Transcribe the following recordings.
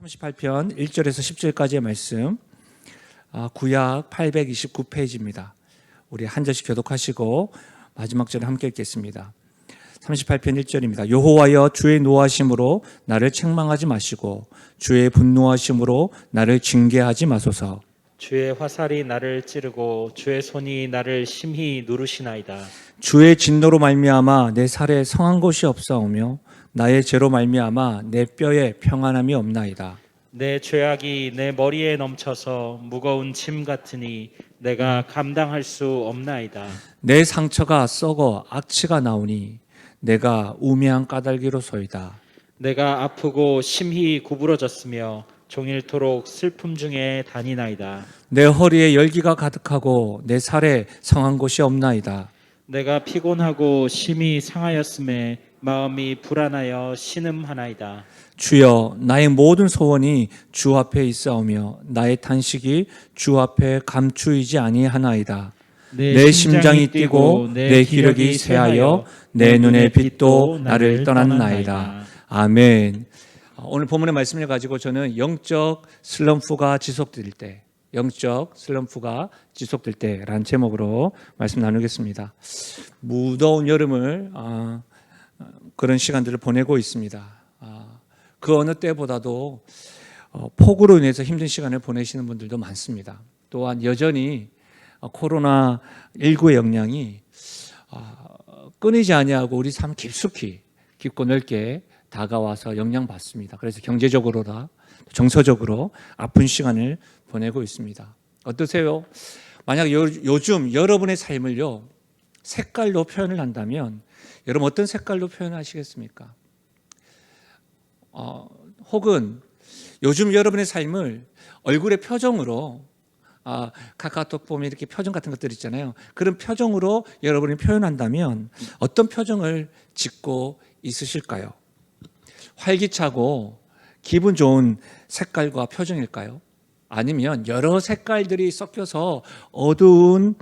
38편 1절에서 10절까지의 말씀, 구약 829페이지입니다. 우리 한 절씩 교독하시고 마지막 절을 함께 읽겠습니다. 38편 1절입니다. 여호와여, 주의 노하심으로 나를 책망하지 마시고 주의 분노하심으로 나를 징계하지 마소서. 주의 화살이 나를 찌르고 주의 손이 나를 심히 누르시나이다. 주의 진노로 말미암아 내 살에 성한 곳이 없사오며 나의 죄로 말미암아 내 뼈에 평안함이 없나이다. 내 죄악이 내 머리에 넘쳐서 무거운 짐 같으니 내가 감당할 수 없나이다. 내 상처가 썩어 악취가 나오니 내가 우매한 까닭이로소이다. 내가 아프고 심히 구부러졌으며 종일토록 슬픔 중에 다니나이다. 내 허리에 열기가 가득하고 내 살에 성한 곳이 없나이다. 내가 피곤하고 심히 상하였음에 마음이 불안하여 신음하나이다. 주여, 나의 모든 소원이 주 앞에 있사오며 나의 탄식이 주 앞에 감추이지 아니하나이다. 내 심장이 뛰고 내 기력이 쇠하여 내 눈의 빛도 나를 떠났나이다. 아멘. 오늘 본문의 말씀을 가지고 저는 영적 슬럼프가 지속될 때라는 제목으로 말씀 나누겠습니다. 무더운 여름을 그런 시간들을 보내고 있습니다. 그 어느 때보다도 폭우로 인해서 힘든 시간을 보내시는 분들도 많습니다. 또한 여전히 코로나19의 영향이 끊이지 아니하고 우리 삶 깊고 넓게 다가와서 영향받습니다. 그래서 경제적으로나 정서적으로 아픈 시간을 보내고 있습니다. 어떠세요? 만약 요즘 여러분의 삶을요 색깔로 표현을 한다면 여러분 어떤 색깔로 표현하시겠습니까? 혹은 요즘 여러분의 삶을 얼굴의 표정으로 카카오톡 보면 이렇게 표정 같은 것들 있잖아요. 그런 표정으로 여러분이 표현한다면 어떤 표정을 짓고 있으실까요? 활기차고 기분 좋은 색깔과 표정일까요? 아니면 여러 색깔들이 섞여서 어두운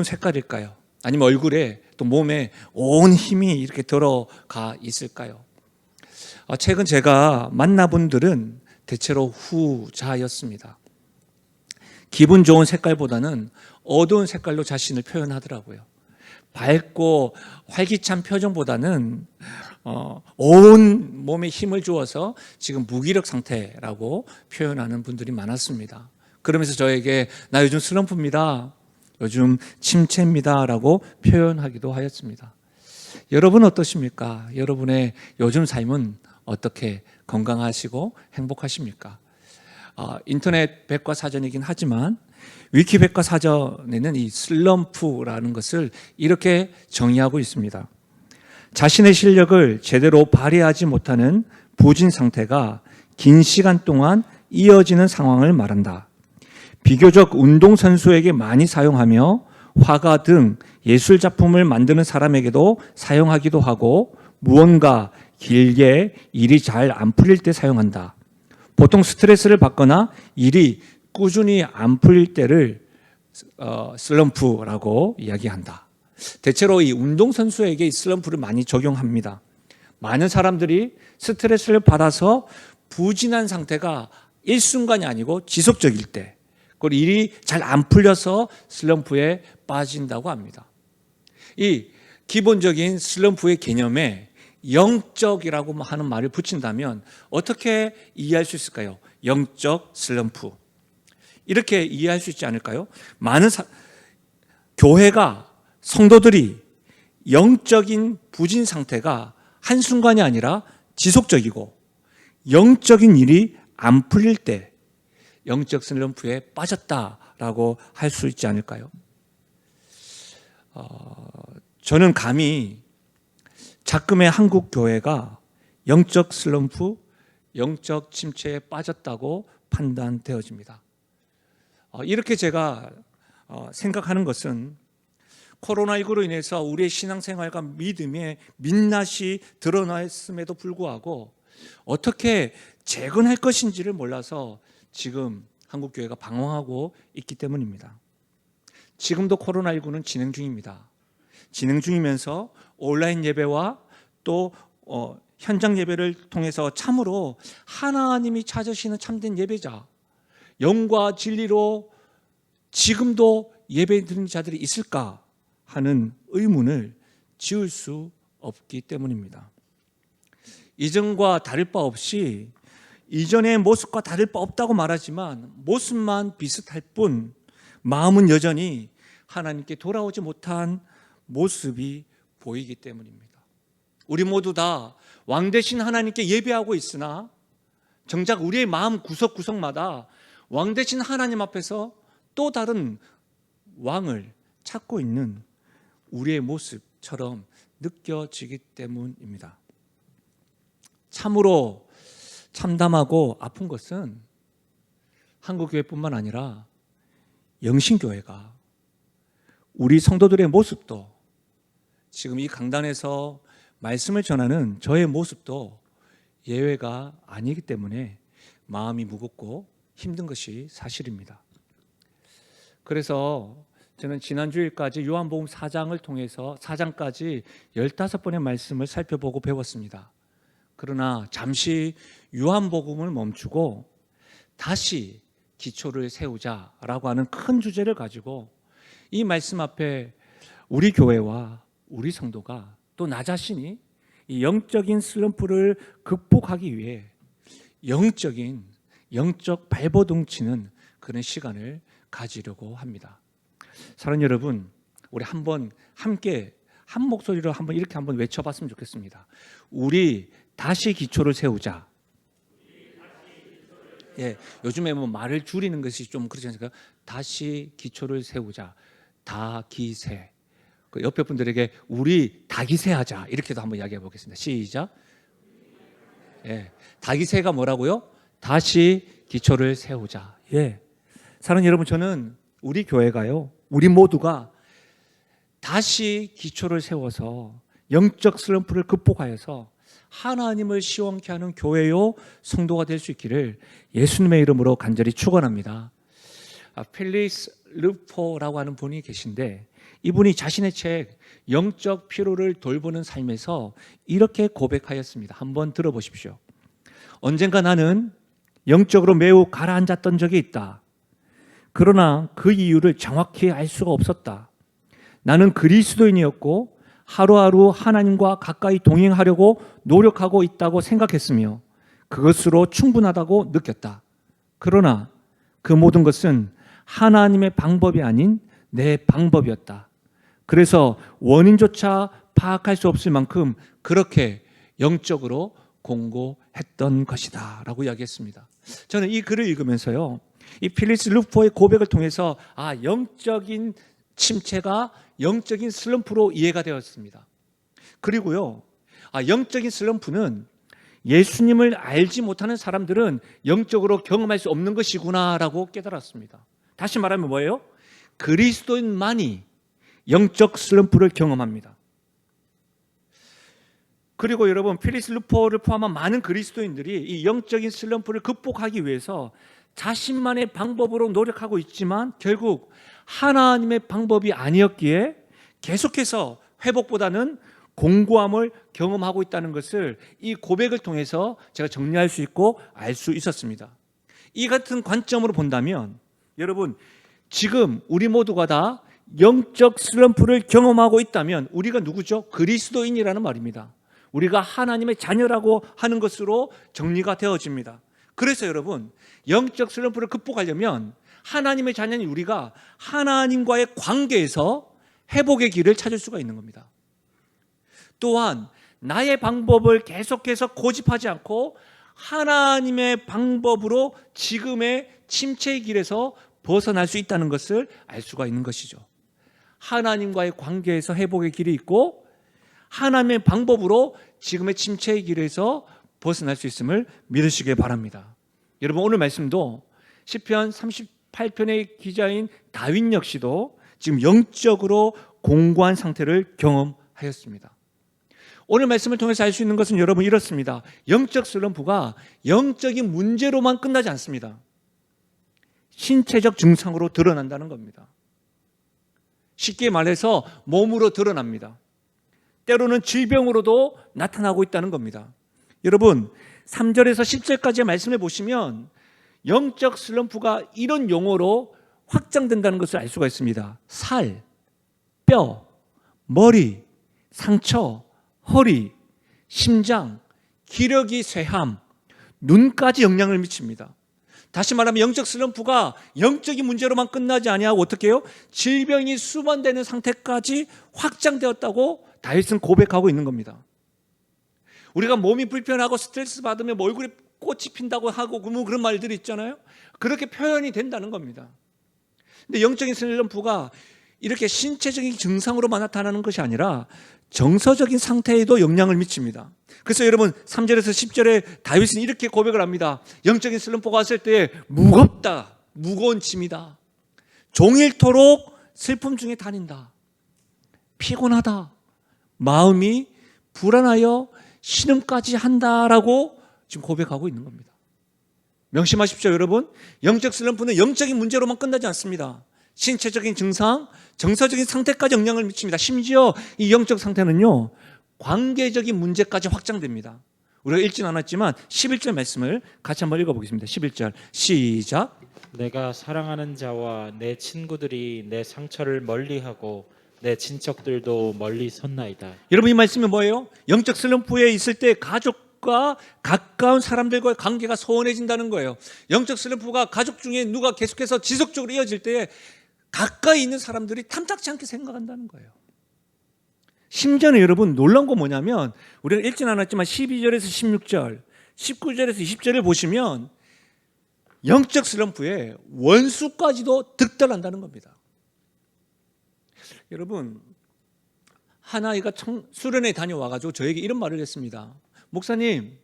색깔일까요? 아니면 얼굴에 또 몸에 온 힘이 이렇게 들어가 있을까요? 최근 제가 만나본 분들은 대체로 후자였습니다. 기분 좋은 색깔보다는 어두운 색깔로 자신을 표현하더라고요. 밝고 활기찬 표정보다는 온 몸에 힘을 주어서 지금 무기력 상태라고 표현하는 분들이 많았습니다. 그러면서 저에게 나 요즘 슬럼프입니다, 요즘 침체입니다 라고 표현하기도 하였습니다. 여러분 어떠십니까? 여러분의 요즘 삶은 어떻게 건강하시고 행복하십니까? 인터넷 백과사전이긴 하지만 위키 백과사전에는 이 슬럼프라는 것을 이렇게 정의하고 있습니다. 자신의 실력을 제대로 발휘하지 못하는 부진 상태가 긴 시간 동안 이어지는 상황을 말한다. 비교적 운동선수에게 많이 사용하며 화가 등 예술작품을 만드는 사람에게도 사용하기도 하고 무언가 길게 일이 잘 안 풀릴 때 사용한다. 보통 스트레스를 받거나 일이 꾸준히 안 풀릴 때를 슬럼프라고 이야기한다. 대체로 이 운동선수에게 이 슬럼프를 많이 적용합니다. 많은 사람들이 스트레스를 받아서 부진한 상태가 일순간이 아니고 지속적일 때, 그리고 일이 잘 안 풀려서 슬럼프에 빠진다고 합니다. 이 기본적인 슬럼프의 개념에 영적이라고 하는 말을 붙인다면 어떻게 이해할 수 있을까요? 영적 슬럼프. 이렇게 이해할 수 있지 않을까요? 많은 교회가, 성도들이 영적인 부진 상태가 한순간이 아니라 지속적이고 영적인 일이 안 풀릴 때 영적 슬럼프에 빠졌다라고 할 수 있지 않을까요? 저는 감히 작금의 한국 교회가 영적 슬럼프, 영적 침체에 빠졌다고 판단되어집니다. 이렇게 제가 생각하는 것은 코로나19로 인해서 우리의 신앙생활과 믿음의 민낯이 드러났음에도 불구하고 어떻게 재건할 것인지를 몰라서 지금 한국교회가 방황하고 있기 때문입니다. 지금도 코로나19는 진행 중입니다. 진행 중이면서 온라인 예배와 또 현장 예배를 통해서 참으로 하나님이 찾으시는 참된 예배자, 영과 진리로 지금도 예배 드리는 자들이 있을까 하는 의문을 지을 수 없기 때문입니다. 이전과 다를 바 없이 이전의 모습과 다를 바 없다고 말하지만 모습만 비슷할 뿐 마음은 여전히 하나님께 돌아오지 못한 모습이 보이기 때문입니다. 우리 모두 다 왕 대신 하나님께 예배하고 있으나 정작 우리의 마음 구석구석마다 왕 대신 하나님 앞에서 또 다른 왕을 찾고 있는 우리의 모습처럼 느껴지기 때문입니다. 참으로 참담하고 아픈 것은 한국교회뿐만 아니라 영신교회가 우리 성도들의 모습도 지금 이 강단에서 말씀을 전하는 저의 모습도 예외가 아니기 때문에 마음이 무겁고 힘든 것이 사실입니다. 그래서 저는 지난주일까지 요한복음 4장을 통해서 4장까지 15번의 말씀을 살펴보고 배웠습니다. 그러나 잠시 요한복음을 멈추고 다시 기초를 세우자라고 하는 큰 주제를 가지고 이 말씀 앞에 우리 교회와 우리 성도가 또 나 자신이 이 영적인 슬럼프를 극복하기 위해 영적 발버둥 치는 그런 시간을 가지려고 합니다. 사랑하는 여러분, 우리 한번 함께 한 목소리로 한번 이렇게 한번 외쳐봤으면 좋겠습니다. 우리 다시 기초를 세우자. 예, 요즘에 뭐 말을 줄이는 것이 좀 그렇지 않습니까? 다시 기초를 세우자. 다기세. 그 옆에 분들에게 우리 다기세하자 이렇게도 한번 이야기해 보겠습니다. 시작. 예, 다기세가 뭐라고요? 다시 기초를 세우자. 예, 사랑하는 여러분, 저는 우리 교회가요, 우리 모두가 다시 기초를 세워서 영적 슬럼프를 극복하여서 하나님을 시원케 하는 교회요 성도가 될 수 있기를 예수님의 이름으로 간절히 축원합니다. 필리스 르포라고 하는 분이 계신데 이분이 자신의 책 영적 피로를 돌보는 삶에서 이렇게 고백하였습니다. 한번 들어보십시오. 언젠가 나는 영적으로 매우 가라앉았던 적이 있다. 그러나 그 이유를 정확히 알 수가 없었다. 나는 그리스도인이었고 하루하루 하나님과 가까이 동행하려고 노력하고 있다고 생각했으며 그것으로 충분하다고 느꼈다. 그러나 그 모든 것은 하나님의 방법이 아닌 내 방법이었다. 그래서 원인조차 파악할 수 없을 만큼 그렇게 영적으로 공고했던 것이다 라고 이야기했습니다. 저는 이 글을 읽으면서요, 이 필리스 루포의 고백을 통해서 영적인 침체가 영적인 슬럼프로 이해가 되었습니다. 그리고요, 영적인 슬럼프는 예수님을 알지 못하는 사람들은 영적으로 경험할 수 없는 것이구나라고 깨달았습니다. 다시 말하면 뭐예요? 그리스도인만이 영적 슬럼프를 경험합니다. 그리고 여러분, 필리스 루포를 포함한 많은 그리스도인들이 이 영적인 슬럼프를 극복하기 위해서 자신만의 방법으로 노력하고 있지만 결국 하나님의 방법이 아니었기에 계속해서 회복보다는 공고함을 경험하고 있다는 것을 이 고백을 통해서 제가 정리할 수 있고 알 수 있었습니다. 이 같은 관점으로 본다면 여러분, 지금 우리 모두가 다 영적 슬럼프를 경험하고 있다면 우리가 누구죠? 그리스도인이라는 말입니다. 우리가 하나님의 자녀라고 하는 것으로 정리가 되어집니다. 그래서 여러분, 영적 슬럼프를 극복하려면 하나님의 자녀인 우리가 하나님과의 관계에서 회복의 길을 찾을 수가 있는 겁니다. 또한 나의 방법을 계속해서 고집하지 않고 하나님의 방법으로 지금의 침체의 길에서 벗어날 수 있다는 것을 알 수가 있는 것이죠. 하나님과의 관계에서 회복의 길이 있고 하나님의 방법으로 지금의 침체의 길에서 벗어날 수 있음을 믿으시길 바랍니다. 여러분, 오늘 말씀도 시편 38편의 기자인 다윗 역시도 지금 영적으로 공고한 상태를 경험하였습니다. 오늘 말씀을 통해서 알 수 있는 것은 여러분 이렇습니다. 영적 슬럼프가 영적인 문제로만 끝나지 않습니다. 신체적 증상으로 드러난다는 겁니다. 쉽게 말해서 몸으로 드러납니다. 때로는 질병으로도 나타나고 있다는 겁니다. 여러분 3절에서 10절까지의 말씀을 보시면 영적 슬럼프가 이런 용어로 확장된다는 것을 알 수가 있습니다. 살, 뼈, 머리, 상처, 허리, 심장, 기력이 쇠함, 눈까지 영향을 미칩니다. 다시 말하면 영적 슬럼프가 영적인 문제로만 끝나지 아니하고 어떻게 해요? 질병이 수반되는 상태까지 확장되었다고 다윗은 고백하고 있는 겁니다. 우리가 몸이 불편하고 스트레스 받으면 뭐 얼굴에 꽃이 핀다고 하고 그런 말들이 있잖아요. 그렇게 표현이 된다는 겁니다. 근데 영적인 슬럼프가 이렇게 신체적인 증상으로만 나타나는 것이 아니라 정서적인 상태에도 영향을 미칩니다. 그래서 여러분 3절에서 10절에 다윗은 이렇게 고백을 합니다. 영적인 슬럼프가 왔을 때 무겁다, 무거운 짐이다. 종일토록 슬픔 중에 다닌다. 피곤하다. 마음이 불안하여 신음까지 한다라고 지금 고백하고 있는 겁니다. 명심하십시오, 여러분. 영적 슬럼프는 영적인 문제로만 끝나지 않습니다. 신체적인 증상, 정서적인 상태까지 영향을 미칩니다. 심지어 이 영적 상태는요, 관계적인 문제까지 확장됩니다. 우리가 읽진 않았지만 11절 말씀을 같이 한번 읽어보겠습니다. 11절 시작. 내가 사랑하는 자와 내 친구들이 내 상처를 멀리하고 내 친척들도 멀리 섰나이다. 여러분 이 말씀이 뭐예요? 영적 슬럼프에 있을 때 가족과 가까운 사람들과의 관계가 소원해진다는 거예요. 영적 슬럼프가 가족 중에 누가 계속해서 지속적으로 이어질 때 가까이 있는 사람들이 탐탁지 않게 생각한다는 거예요. 심지어는 여러분 놀라운 거 뭐냐면 우리가 읽진 않았지만 12절에서 16절, 19절에서 20절을 보시면 영적 슬럼프에 원수까지도 득달한다는 겁니다. 여러분 한 아이가 수련회에 다녀와가지고 저에게 이런 말을 했습니다. 목사님,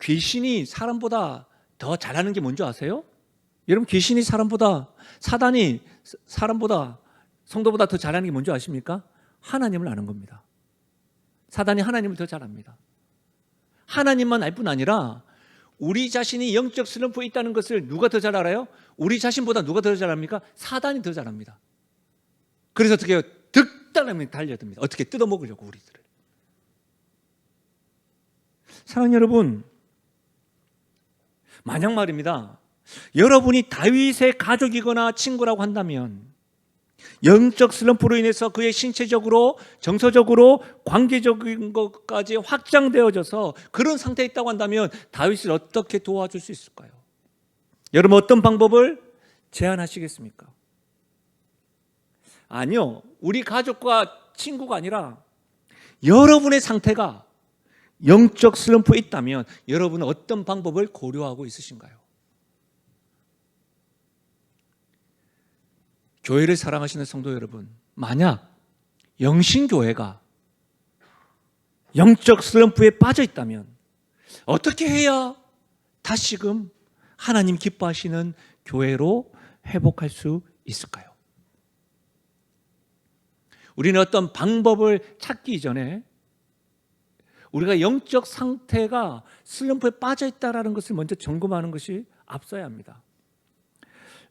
귀신이 사람보다 더 잘하는 게 뭔지 아세요? 여러분 귀신이 사단이 사람보다 성도보다 더 잘하는 게 뭔지 아십니까? 하나님을 아는 겁니다. 사단이 하나님을 더 잘합니다. 하나님만 알 뿐 아니라 우리 자신이 영적 슬럼프에 있다는 것을 누가 더 잘 알아요? 우리 자신보다 누가 더 잘합니까? 사단이 더 잘합니다. 그래서 어떻게 해요? 득달하면 달려듭니다. 어떻게 뜯어먹으려고 우리들을. 사랑하는 여러분, 만약 말입니다, 여러분이 다윗의 가족이거나 친구라고 한다면 영적 슬럼프로 인해서 그의 신체적으로, 정서적으로, 관계적인 것까지 확장되어져서 그런 상태에 있다고 한다면 다윗을 어떻게 도와줄 수 있을까요? 여러분 어떤 방법을 제안하시겠습니까? 아니요, 우리 가족과 친구가 아니라 여러분의 상태가 영적 슬럼프에 있다면 여러분은 어떤 방법을 고려하고 있으신가요? 교회를 사랑하시는 성도 여러분, 만약 영신교회가 영적 슬럼프에 빠져 있다면 어떻게 해야 다시금 하나님 기뻐하시는 교회로 회복할 수 있을까요? 우리는 어떤 방법을 찾기 이전에 우리가 영적 상태가 슬럼프에 빠져 있다는 것을 먼저 점검하는 것이 앞서야 합니다.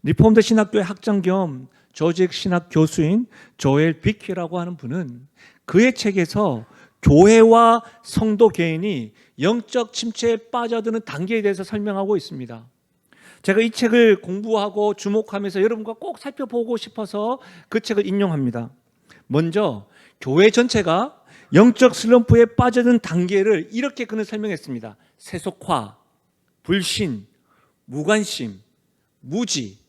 리폼드 신학교의 학장 겸 조직 신학 교수인 조엘 비키라고 하는 분은 그의 책에서 교회와 성도 개인이 영적 침체에 빠져드는 단계에 대해서 설명하고 있습니다. 제가 이 책을 공부하고 주목하면서 여러분과 꼭 살펴보고 싶어서 그 책을 인용합니다. 먼저 교회 전체가 영적 슬럼프에 빠져든 단계를 이렇게 그는 설명했습니다. 세속화, 불신, 무관심, 무지,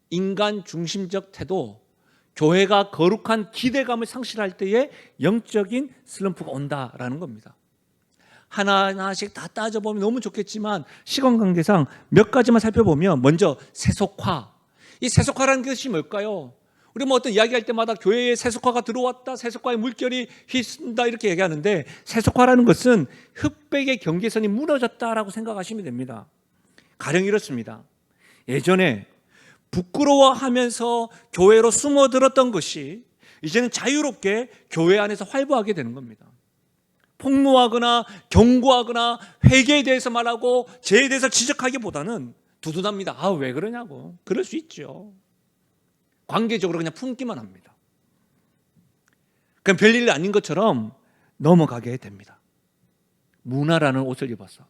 인간 중심적 태도, 교회가 거룩한 기대감을 상실할 때에 영적인 슬럼프가 온다라는 겁니다. 하나하나씩 다 따져보면 너무 좋겠지만 시간 관계상 몇 가지만 살펴보면 먼저 세속화. 이 세속화라는 것이 뭘까요? 우리 뭐 어떤 이야기할 때마다 교회에 세속화가 들어왔다, 세속화의 물결이 휘쓴다 이렇게 얘기하는데 세속화라는 것은 흑백의 경계선이 무너졌다라고 생각하시면 됩니다. 가령 이렇습니다. 예전에 부끄러워하면서 교회로 숨어들었던 것이 이제는 자유롭게 교회 안에서 활보하게 되는 겁니다. 폭로하거나 경고하거나 회개에 대해서 말하고 죄에 대해서 지적하기보다는 두둔합니다. 아, 왜 그러냐고. 그럴 수 있죠. 관계적으로 그냥 품기만 합니다. 그냥 별일 아닌 것처럼 넘어가게 됩니다. 문화라는 옷을 입어서,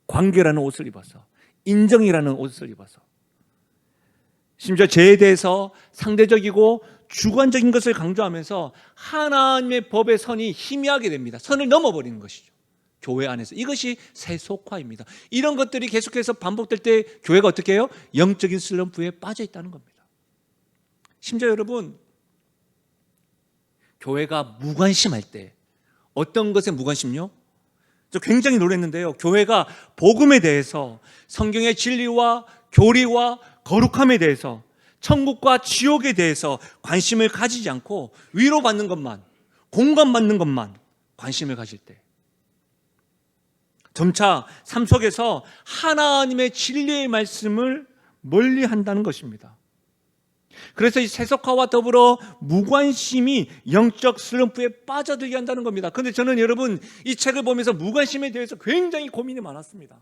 관계라는 옷을 입어서, 인정이라는 옷을 입어서, 심지어 죄에 대해서 상대적이고 주관적인 것을 강조하면서 하나님의 법의 선이 희미하게 됩니다. 선을 넘어버리는 것이죠. 교회 안에서. 이것이 세속화입니다. 이런 것들이 계속해서 반복될 때 교회가 어떻게 해요? 영적인 슬럼프에 빠져 있다는 겁니다. 심지어 여러분, 교회가 무관심할 때, 어떤 것에 무관심요? 저 굉장히 놀랐는데요. 교회가 복음에 대해서, 성경의 진리와 교리와 거룩함에 대해서, 천국과 지옥에 대해서 관심을 가지지 않고 위로받는 것만, 공감받는 것만 관심을 가질 때, 점차 삶 속에서 하나님의 진리의 말씀을 멀리한다는 것입니다. 그래서 이 세속화와 더불어 무관심이 영적 슬럼프에 빠져들게 한다는 겁니다. 그런데 저는 여러분, 이 책을 보면서 무관심에 대해서 굉장히 고민이 많았습니다.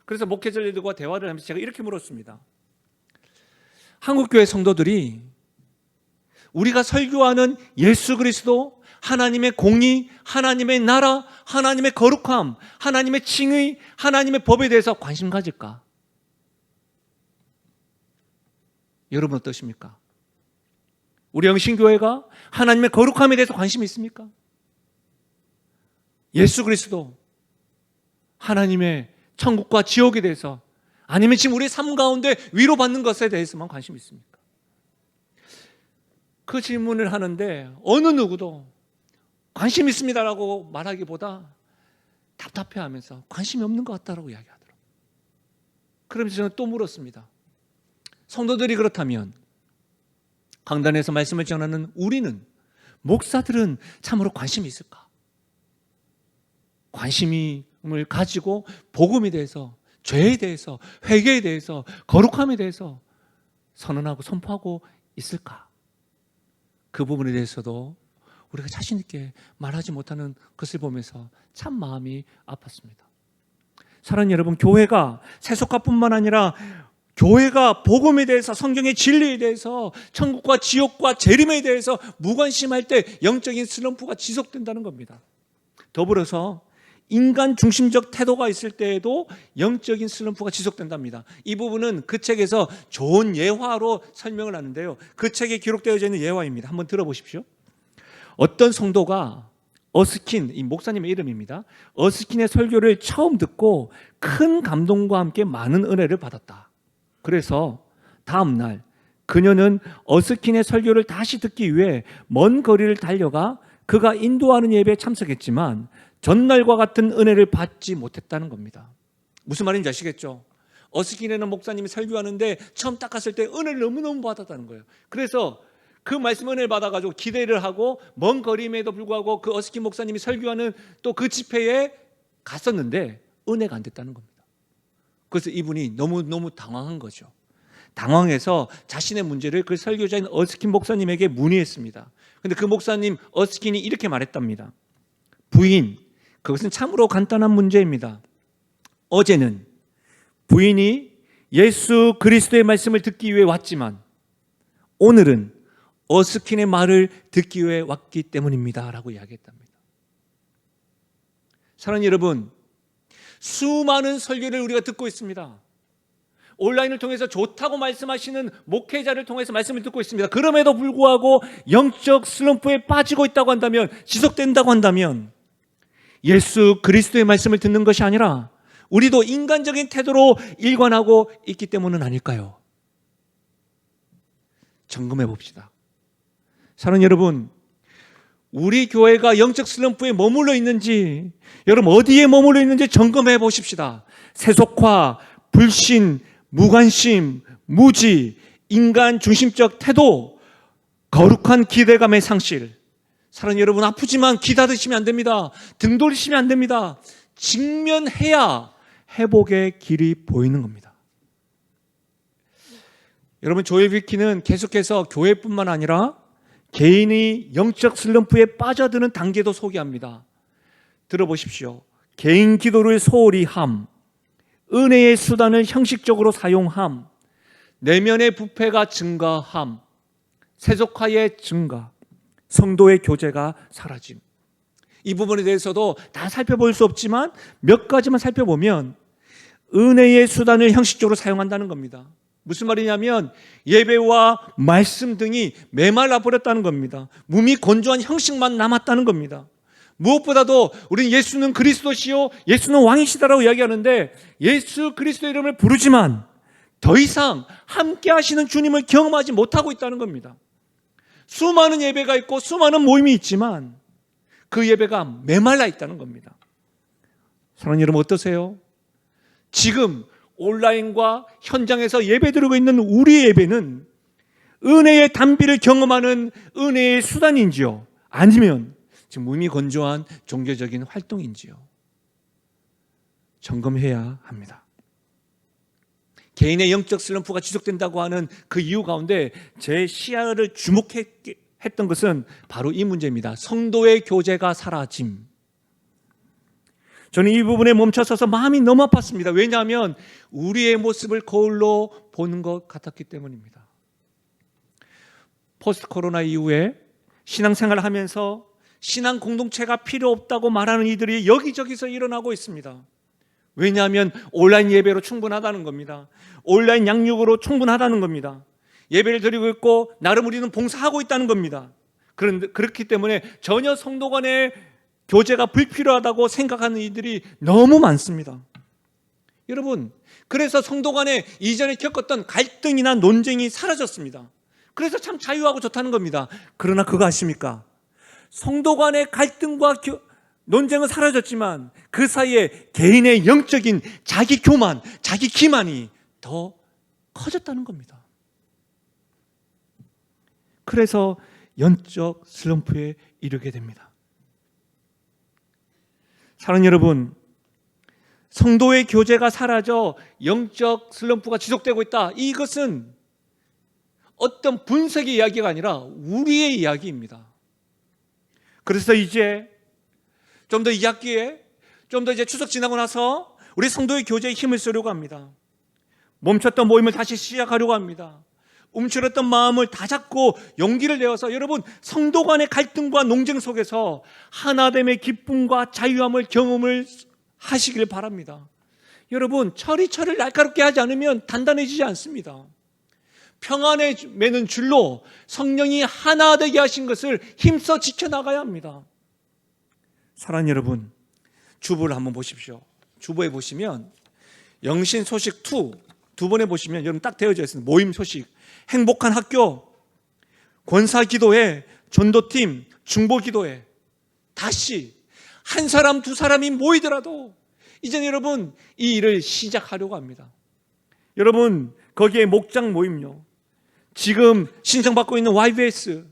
그래서 목회자들과 대화를 하면서 제가 이렇게 물었습니다. 한국교회 성도들이 우리가 설교하는 예수 그리스도, 하나님의 공의, 하나님의 나라, 하나님의 거룩함, 하나님의 칭의, 하나님의 법에 대해서 관심 가질까? 여러분 어떠십니까? 우리 영신교회가 하나님의 거룩함에 대해서 관심이 있습니까? 예수 그리스도, 하나님의 천국과 지옥에 대해서, 아니면 지금 우리의 삶 가운데 위로받는 것에 대해서만 관심이 있습니까? 그 질문을 하는데 어느 누구도 관심 있습니다라고 말하기보다 답답해하면서 관심이 없는 것 같다라고 이야기하더라고요. 그러면서 저는 또 물었습니다. 성도들이 그렇다면 강단에서 말씀을 전하는 우리는, 목사들은 참으로 관심이 있을까? 관심을 가지고 복음에 대해서, 죄에 대해서, 회개에 대해서, 거룩함에 대해서 선언하고 선포하고 있을까? 그 부분에 대해서도 우리가 자신 있게 말하지 못하는 것을 보면서 참 마음이 아팠습니다. 사랑하는 여러분, 교회가 세속화뿐만 아니라 교회가 복음에 대해서, 성경의 진리에 대해서, 천국과 지옥과 재림에 대해서 무관심할 때 영적인 슬럼프가 지속된다는 겁니다. 더불어서 인간 중심적 태도가 있을 때에도 영적인 슬럼프가 지속된답니다. 이 부분은 그 책에서 좋은 예화로 설명을 하는데요. 그 책에 기록되어져 있는 예화입니다. 한번 들어보십시오. 어떤 성도가 어스킨, 이 목사님의 이름입니다. 어스킨의 설교를 처음 듣고 큰 감동과 함께 많은 은혜를 받았다. 그래서 다음 날 그녀는 어스킨의 설교를 다시 듣기 위해 먼 거리를 달려가 그가 인도하는 예배에 참석했지만 전날과 같은 은혜를 받지 못했다는 겁니다. 무슨 말인지 아시겠죠? 어스킨에는 목사님이 설교하는데 처음 딱 갔을 때 은혜를 너무너무 받았다는 거예요. 그래서 그 말씀 은혜를 받아가지고 기대를 하고 먼 거리임에도 불구하고 그 어스킨 목사님이 설교하는 또 그 집회에 갔었는데 은혜가 안 됐다는 겁니다. 그래서 이분이 너무너무 당황한 거죠. 당황해서 자신의 문제를 그 설교자인 어스킨 목사님에게 문의했습니다. 그런데 그 목사님 어스킨이 이렇게 말했답니다. 부인, 그것은 참으로 간단한 문제입니다. 어제는 부인이 예수 그리스도의 말씀을 듣기 위해 왔지만 오늘은 어스킨의 말을 듣기 위해 왔기 때문입니다 라고 이야기했답니다. 사랑하는 여러분, 수많은 설교를 우리가 듣고 있습니다. 온라인을 통해서 좋다고 말씀하시는 목회자를 통해서 말씀을 듣고 있습니다. 그럼에도 불구하고 영적 슬럼프에 빠지고 있다고 한다면, 지속된다고 한다면 예수 그리스도의 말씀을 듣는 것이 아니라 우리도 인간적인 태도로 일관하고 있기 때문은 아닐까요? 점검해 봅시다. 사랑하는 여러분, 우리 교회가 영적 슬럼프에 머물러 있는지, 여러분 어디에 머물러 있는지 점검해 보십시다. 세속화, 불신, 무관심, 무지, 인간 중심적 태도, 거룩한 기대감의 상실. 사랑하는 여러분, 아프지만 기 닫으시면 안 됩니다. 등 돌리시면 안 됩니다. 직면해야 회복의 길이 보이는 겁니다. 여러분, 조엘 위키는 계속해서 교회뿐만 아니라 개인이 영적 슬럼프에 빠져드는 단계도 소개합니다. 들어보십시오. 개인 기도를 소홀히 함, 은혜의 수단을 형식적으로 사용함, 내면의 부패가 증가함, 세속화의 증가, 성도의 교제가 사라짐. 이 부분에 대해서도 다 살펴볼 수 없지만 몇 가지만 살펴보면 은혜의 수단을 형식적으로 사용한다는 겁니다. 무슨 말이냐면 예배와 말씀 등이 메말라 버렸다는 겁니다. 몸이 건조한 형식만 남았다는 겁니다. 무엇보다도 우리는 예수는 그리스도시요 예수는 왕이시다라고 이야기하는데 예수 그리스도의 이름을 부르지만 더 이상 함께 하시는 주님을 경험하지 못하고 있다는 겁니다. 수많은 예배가 있고 수많은 모임이 있지만 그 예배가 메말라 있다는 겁니다. 사랑하는 여러분 어떠세요? 지금 온라인과 현장에서 예배드리고 있는 우리의 예배는 은혜의 단비를 경험하는 은혜의 수단인지요? 아니면 지금 몸이 건조한 종교적인 활동인지요? 점검해야 합니다. 개인의 영적 슬럼프가 지속된다고 하는 그 이유 가운데 제 시야를 주목했던 것은 바로 이 문제입니다. 성도의 교제가 사라짐. 저는 이 부분에 멈춰서서 마음이 너무 아팠습니다. 왜냐하면 우리의 모습을 거울로 보는 것 같았기 때문입니다. 포스트 코로나 이후에 신앙생활을 하면서 신앙 공동체가 필요 없다고 말하는 이들이 여기저기서 일어나고 있습니다. 왜냐하면 온라인 예배로 충분하다는 겁니다. 온라인 양육으로 충분하다는 겁니다. 예배를 드리고 있고 나름 우리는 봉사하고 있다는 겁니다. 그렇기 때문에 전혀 성도 간의 교제가 불필요하다고 생각하는 이들이 너무 많습니다. 여러분, 그래서 성도 간에 이전에 겪었던 갈등이나 논쟁이 사라졌습니다. 그래서 참 자유하고 좋다는 겁니다. 그러나 그거 아십니까? 성도 간의 갈등과 논쟁은 사라졌지만 그 사이에 개인의 영적인 자기 교만, 자기 기만이 더 커졌다는 겁니다. 그래서 영적 슬럼프에 이르게 됩니다. 사랑하는 여러분, 성도의 교제가 사라져 영적 슬럼프가 지속되고 있다. 이것은 어떤 분석의 이야기가 아니라 우리의 이야기입니다. 그래서 이제 좀 더 이 학기에 좀 더 이제 추석 지나고 나서 우리 성도의 교제에 힘을 쓰려고 합니다. 멈췄던 모임을 다시 시작하려고 합니다. 움츠렸던 마음을 다잡고 용기를 내어서 여러분 성도 간의 갈등과 논쟁 속에서 하나됨의 기쁨과 자유함을 경험을 하시길 바랍니다. 여러분 철을 날카롭게 하지 않으면 단단해지지 않습니다. 평안에 매는 줄로 성령이 하나 되게 하신 것을 힘써 지켜나가야 합니다. 사랑하는 여러분, 주보를 한번 보십시오. 주보에 보시면 영신 소식 2 두 번에 보시면 여러분 딱 되어져 있습니다. 모임 소식, 행복한 학교, 권사 기도회, 전도팀, 중보 기도회. 다시 한 사람 두 사람이 모이더라도 이제 여러분 이 일을 시작하려고 합니다. 여러분 거기에 목장 모임요, 지금 신청받고 있는 YBS,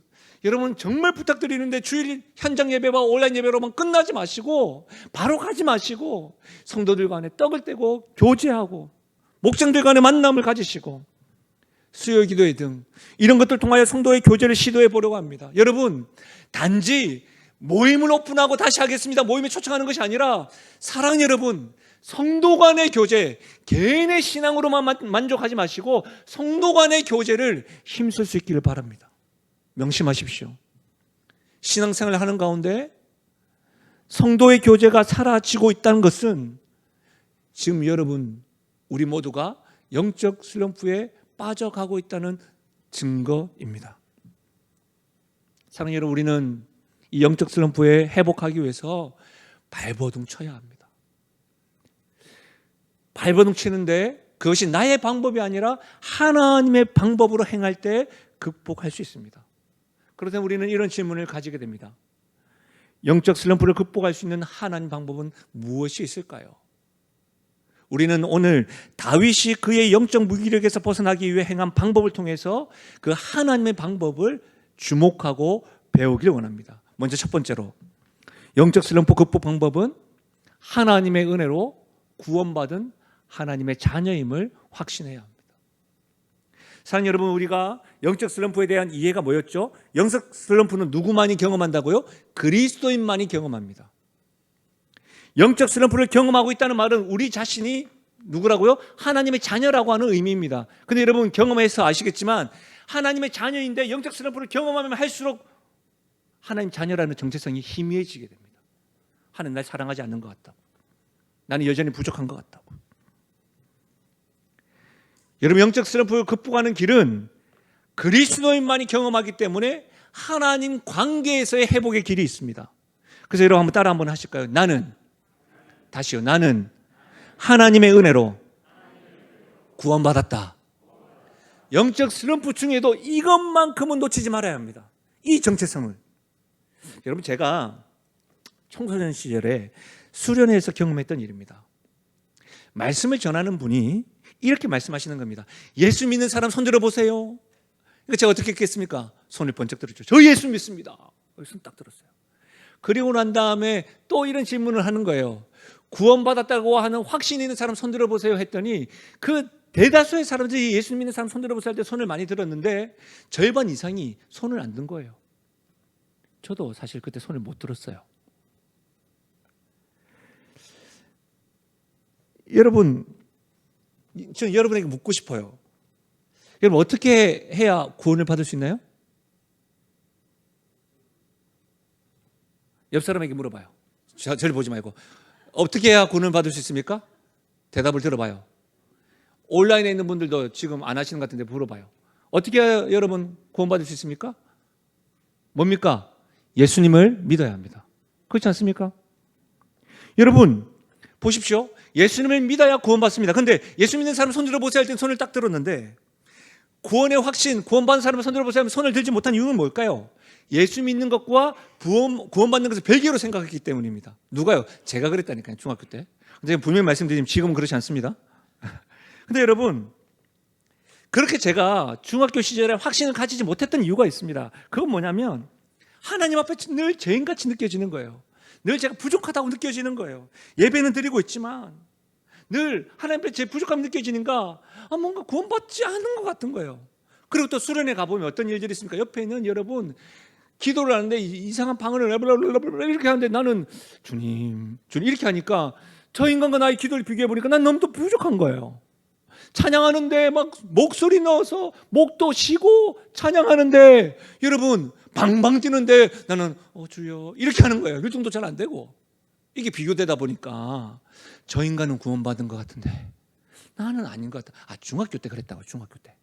여러분 정말 부탁드리는데 주일 현장 예배와 온라인 예배로만 끝나지 마시고 바로 가지 마시고 성도들 간에 떡을 떼고 교제하고 목장들 간의 만남을 가지시고 수요 기도회 등 이런 것들 통하여 성도의 교제를 시도해 보려고 합니다. 여러분 단지 모임을 오픈하고 다시 하겠습니다, 모임에 초청하는 것이 아니라 사랑 여러분, 성도 간의 교제, 개인의 신앙으로만 만족하지 마시고 성도 간의 교제를 힘쓸 수 있기를 바랍니다. 명심하십시오. 신앙생활을 하는 가운데 성도의 교제가 사라지고 있다는 것은 지금 여러분 우리 모두가 영적 슬럼프에 빠져가고 있다는 증거입니다. 사랑하는 여러분, 우리는 이 영적 슬럼프에 회복하기 위해서 발버둥 쳐야 합니다. 발버둥 치는데 그것이 나의 방법이 아니라 하나님의 방법으로 행할 때 극복할 수 있습니다. 그래서 우리는 이런 질문을 가지게 됩니다. 영적 슬럼프를 극복할 수 있는 하나님 방법은 무엇이 있을까요? 우리는 오늘 다윗이 그의 영적 무기력에서 벗어나기 위해 행한 방법을 통해서 그 하나님의 방법을 주목하고 배우길 원합니다. 먼저 첫 번째로 영적 슬럼프 극복 방법은 하나님의 은혜로 구원받은 하나님의 자녀임을 확신해야 합니다. 사랑하는 여러분, 우리가 영적 슬럼프에 대한 이해가 뭐였죠? 영적 슬럼프는 누구만이 경험한다고요? 그리스도인만이 경험합니다. 영적 슬럼프를 경험하고 있다는 말은 우리 자신이 누구라고요? 하나님의 자녀라고 하는 의미입니다. 근데 여러분 경험해서 아시겠지만 하나님의 자녀인데 영적 슬럼프를 경험하면 할수록 하나님 자녀라는 정체성이 희미해지게 됩니다. 하나님 날 사랑하지 않는 것 같다고. 나는 여전히 부족한 것 같다고. 여러분, 영적 슬럼프를 극복하는 길은 그리스도인만이 경험하기 때문에 하나님 관계에서의 회복의 길이 있습니다. 그래서 여러분 한번 따라 한번 하실까요? 나는 하나님의 은혜로 구원받았다. 영적 슬럼프 중에도 이것만큼은 놓치지 말아야 합니다. 이 정체성을. 여러분, 제가 청소년 시절에 수련회에서 경험했던 일입니다. 말씀을 전하는 분이 이렇게 말씀하시는 겁니다. 예수 믿는 사람 손 들어보세요. 그러니까 제가 어떻게 했겠습니까? 손을 번쩍 들었죠. 저 예수 믿습니다. 손 딱 들었어요. 그리고 난 다음에 또 이런 질문을 하는 거예요. 구원받았다고 하는 확신 있는 사람 손 들어보세요 했더니 그 대다수의 사람들이 예수 믿는 사람 손 들어보세요 할 때 손을 많이 들었는데 절반 이상이 손을 안 든 거예요. 저도 사실 그때 손을 못 들었어요. 여러분, 저는 여러분에게 묻고 싶어요. 여러분, 어떻게 해야 구원을 받을 수 있나요? 옆 사람에게 물어봐요. 저를 보지 말고. 어떻게 해야 구원을 받을 수 있습니까? 대답을 들어봐요. 온라인에 있는 분들도 지금 안 하시는 것 같은데 물어봐요. 어떻게 해야 여러분 구원받을 수 있습니까? 뭡니까? 예수님을 믿어야 합니다. 그렇지 않습니까? 여러분, 보십시오. 예수님을 믿어야 구원받습니다. 그런데 예수 믿는 사람 손 들어보세요 할 때 손을 딱 들었는데 구원의 확신, 구원받은 사람을 손 들어보세요 하면 손을 들지 못한 이유는 뭘까요? 예수 믿는 것과 구원받는 것을 별개로 생각했기 때문입니다. 누가요? 제가 그랬다니까요, 중학교 때. 근데 분명히 말씀드리면 지금은 그렇지 않습니다. 근데 여러분, 그렇게 제가 중학교 시절에 확신을 가지지 못했던 이유가 있습니다. 그건 뭐냐면 하나님 앞에 늘 죄인같이 느껴지는 거예요. 늘 제가 부족하다고 느껴지는 거예요. 예배는 드리고 있지만 늘 하나님 앞에 제 부족함이 느껴지니까 뭔가 구원받지 않은 것 같은 거예요. 그리고 또 수련회 가보면 어떤 일들이 있습니까? 옆에 있는 여러분 기도를 하는데 이상한 방언을 이렇게 하는데 나는 주님 이렇게 하니까 저 인간과 나의 기도를 비교해보니까 난 너무 또 부족한 거예요. 찬양하는데 막 목소리 넣어서 목도 쉬고 찬양하는데 여러분 방방 뛰는데 나는 주여 이렇게 하는 거예요. 율동도 잘 안 되고. 이게 비교되다 보니까 저 인간은 구원받은 것 같은데 나는 아닌 것 같다. 중학교 때 그랬다고. 중학교 때.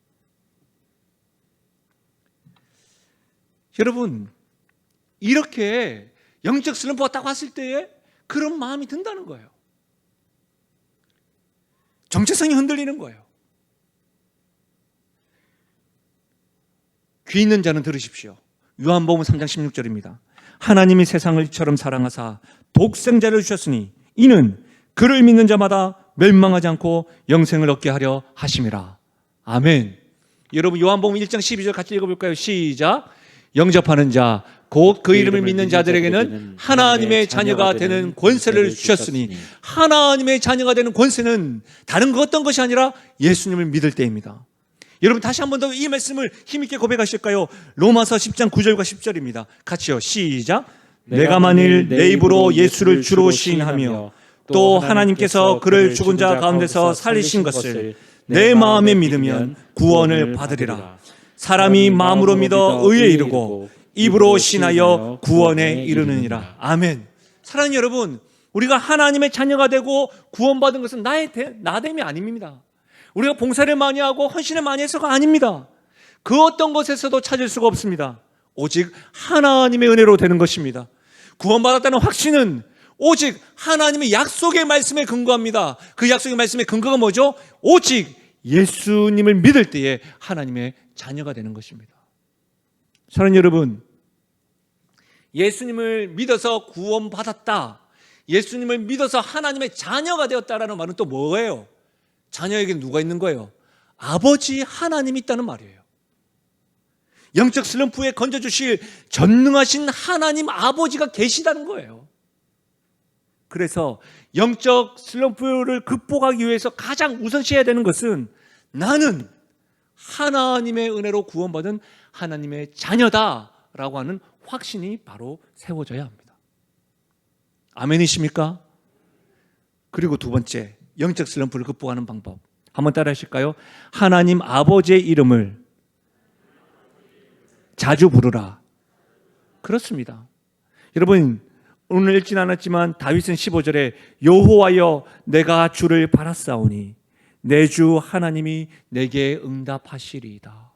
여러분, 이렇게 영적 슬럼프가 딱 왔을 때에 그런 마음이 든다는 거예요. 정체성이 흔들리는 거예요. 귀 있는 자는 들으십시오. 요한복음 3장 16절입니다. 하나님이 세상을 이처럼 사랑하사 독생자를 주셨으니 이는 그를 믿는 자마다 멸망하지 않고 영생을 얻게 하려 하심이라. 아멘. 여러분, 요한복음 1장 12절 같이 읽어볼까요? 시작. 영접하는 자 곧 그 이름을 믿는 자들에게는 하나님의 자녀가 되는 권세를 주셨으니 하나님의 자녀가 되는 권세는 다른 그 어떤 것이 아니라 예수님을 믿을 때입니다. 여러분, 다시 한 번 더 이 말씀을 힘있게 고백하실까요? 로마서 10장 9절과 10절입니다. 같이요. 시작. 내가 만일 내 입으로 예수를 주로 시인하며 또 하나님께서 그를 죽은 자 가운데서 살리신 것을 내 마음에 믿으면 구원을 받으리라. 사람이 마음으로 믿어 의에 이르고 입으로 신하여 구원에 이르느니라. 아멘. 사랑하는 여러분, 우리가 하나님의 자녀가 되고 구원받은 것은 나됨이 아닙니다. 우리가 봉사를 많이 하고 헌신을 많이 해서가 아닙니다. 그 어떤 것에서도 찾을 수가 없습니다. 오직 하나님의 은혜로 되는 것입니다. 구원받았다는 확신은 오직 하나님의 약속의 말씀에 근거합니다. 그 약속의 말씀의 근거가 뭐죠? 오직 예수님을 믿을 때에 하나님의 자녀가 되는 것입니다. 사랑하는 여러분, 예수님을 믿어서 구원받았다, 예수님을 믿어서 하나님의 자녀가 되었다라는 말은 또 뭐예요? 자녀에게 누가 있는 거예요? 아버지 하나님이 있다는 말이에요. 영적 슬럼프에 건져주실 전능하신 하나님 아버지가 계시다는 거예요. 그래서 영적 슬럼프를 극복하기 위해서 가장 우선시해야 되는 것은 나는 하나님의 은혜로 구원받은 하나님의 자녀다라고 하는 확신이 바로 세워져야 합니다. 아멘이십니까? 그리고 두 번째, 영적 슬럼프를 극복하는 방법 한번 따라 하실까요? 하나님 아버지의 이름을 자주 부르라. 그렇습니다. 여러분, 오늘 읽진 않았지만 다윗은 15절에 여호와여 내가 주를 바랐사오니 내 주 하나님이 내게 응답하시리이다.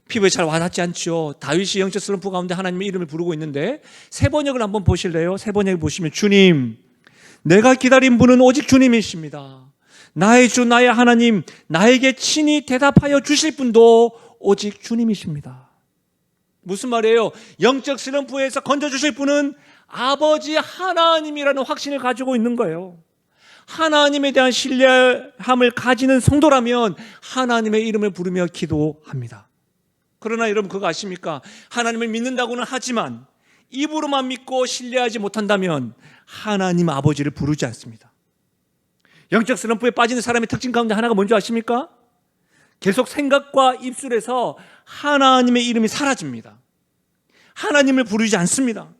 피부에 잘 와닿지 않죠. 다윗이 영적 슬럼프 가운데 하나님의 이름을 부르고 있는데 새 번역을 한번 보실래요? 새 번역을 보시면 주님, 내가 기다린 분은 오직 주님이십니다. 나의 주 나의 하나님, 나에게 친히 대답하여 주실 분도 오직 주님이십니다. 무슨 말이에요? 영적 슬럼프에서 건져주실 분은 아버지 하나님이라는 확신을 가지고 있는 거예요. 하나님에 대한 신뢰함을 가지는 성도라면 하나님의 이름을 부르며 기도합니다. 그러나 여러분 그거 아십니까? 하나님을 믿는다고는 하지만 입으로만 믿고 신뢰하지 못한다면 하나님 아버지를 부르지 않습니다. 영적 슬럼프에 빠지는 사람의 특징 가운데 하나가 뭔지 아십니까? 계속 생각과 입술에서 하나님의 이름이 사라집니다. 하나님을 부르지 않습니다.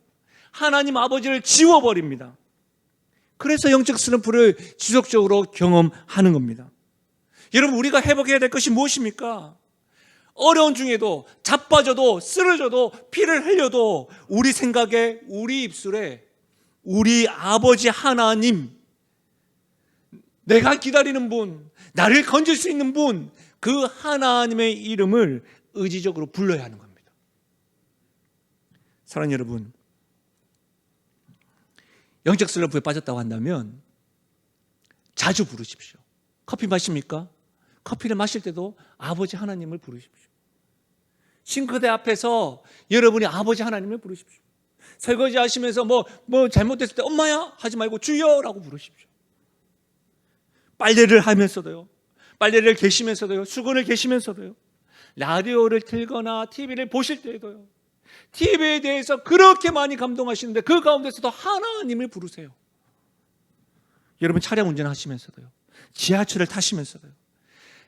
하나님 아버지를 지워버립니다. 그래서 영적 슬럼프를 지속적으로 경험하는 겁니다. 여러분 우리가 회복해야 될 것이 무엇입니까? 어려운 중에도 자빠져도 쓰러져도 피를 흘려도 우리 생각에 우리 입술에 우리 아버지 하나님, 내가 기다리는 분, 나를 건질 수 있는 분, 그 하나님의 이름을 의지적으로 불러야 하는 겁니다. 사랑하는 여러분, 영적 슬럼프에 빠졌다고 한다면 자주 부르십시오. 커피 마십니까? 커피를 마실 때도 아버지 하나님을 부르십시오. 싱크대 앞에서 여러분이 아버지 하나님을 부르십시오. 설거지 하시면서 뭐 잘못됐을 때 엄마야 하지 말고 주여라고 부르십시오. 빨래를 하면서도요, 빨래를 계시면서도요, 수건을 계시면서도요, 라디오를 틀거나 TV를 보실 때에도요, TV에 대해서 그렇게 많이 감동하시는데 그 가운데서도 하나님을 부르세요. 여러분 차량 운전하시면서도요, 지하철을 타시면서도요,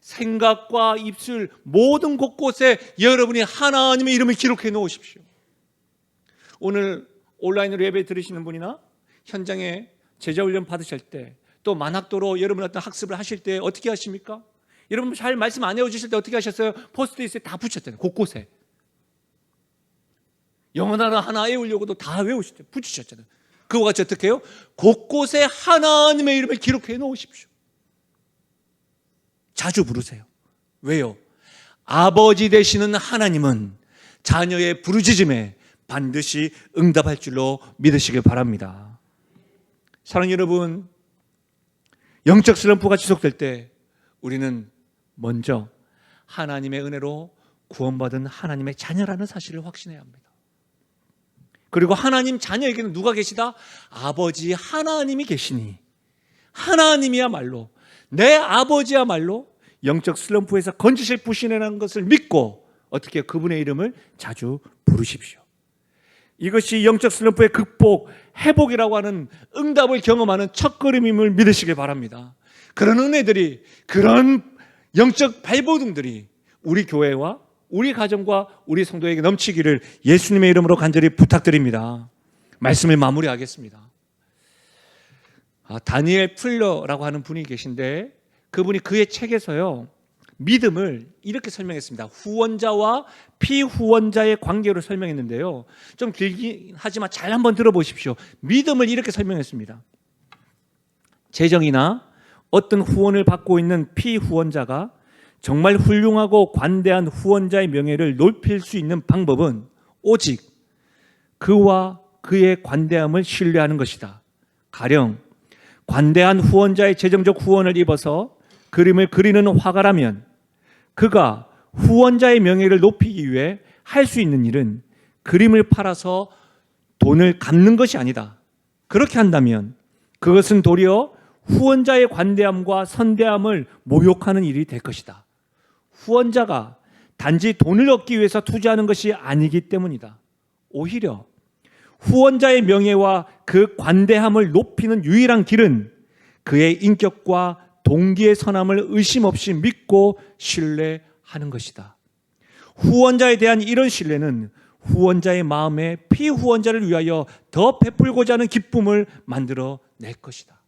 생각과 입술 모든 곳곳에 여러분이 하나님의 이름을 기록해 놓으십시오. 오늘 온라인으로 예배 들으시는 분이나 현장에 제자훈련 받으실 때, 또 만학도로 여러분 어떤 학습을 하실 때 어떻게 하십니까? 여러분 잘 말씀 안 해주실 때 어떻게 하셨어요? 포스트잇에 다 붙였잖아요. 곳곳에. 영어 하나 외우려고도 다 외우실 때 붙이셨잖아요. 그와 같이 어떻게 해요? 곳곳에 하나님의 이름을 기록해 놓으십시오. 자주 부르세요. 왜요? 아버지 되시는 하나님은 자녀의 부르짖음에 반드시 응답할 줄로 믿으시길 바랍니다. 사랑하는 여러분, 영적 슬럼프가 지속될 때 우리는 먼저 하나님의 은혜로 구원받은 하나님의 자녀라는 사실을 확신해야 합니다. 그리고 하나님 자녀에게는 누가 계시다? 아버지 하나님이 계시니, 하나님이야말로, 내 아버지야말로 영적 슬럼프에서 건지실 분이라는 것을 믿고 어떻게 그분의 이름을 자주 부르십시오. 이것이 영적 슬럼프의 극복, 회복이라고 하는 응답을 경험하는 첫걸음임을 믿으시길 바랍니다. 그런 은혜들이, 그런 영적 발버둥들이 우리 교회와 우리 가정과 우리 성도에게 넘치기를 예수님의 이름으로 간절히 부탁드립니다. 말씀을 마무리하겠습니다. 다니엘 풀러라고 하는 분이 계신데 그분이 그의 책에서요, 믿음을 이렇게 설명했습니다. 후원자와 피후원자의 관계로 설명했는데요, 좀 길긴 하지만 잘 한번 들어보십시오. 믿음을 이렇게 설명했습니다. 재정이나 어떤 후원을 받고 있는 피후원자가 정말 훌륭하고 관대한 후원자의 명예를 높일 수 있는 방법은 오직 그와 그의 관대함을 신뢰하는 것이다. 가령 관대한 후원자의 재정적 후원을 입어서 그림을 그리는 화가라면 그가 후원자의 명예를 높이기 위해 할 수 있는 일은 그림을 팔아서 돈을 갚는 것이 아니다. 그렇게 한다면 그것은 도리어 후원자의 관대함과 선대함을 모욕하는 일이 될 것이다. 후원자가 단지 돈을 얻기 위해서 투자하는 것이 아니기 때문이다. 오히려 후원자의 명예와 그 관대함을 높이는 유일한 길은 그의 인격과 동기의 선함을 의심 없이 믿고 신뢰하는 것이다. 후원자에 대한 이런 신뢰는 후원자의 마음에 피후원자를 위하여 더 베풀고자 하는 기쁨을 만들어낼 것이다.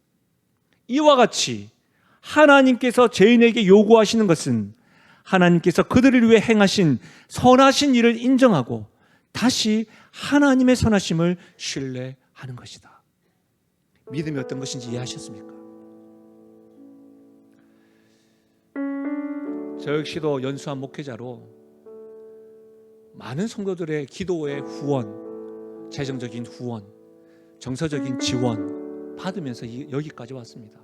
이와 같이 하나님께서 죄인에게 요구하시는 것은 하나님께서 그들을 위해 행하신 선하신 일을 인정하고 다시 하나님의 선하심을 신뢰하는 하는 것이다. 믿음이 어떤 것인지 이해하셨습니까? 저 역시도 연수한 목회자로 많은 성도들의 기도의 후원, 재정적인 후원, 정서적인 지원 받으면서 여기까지 왔습니다.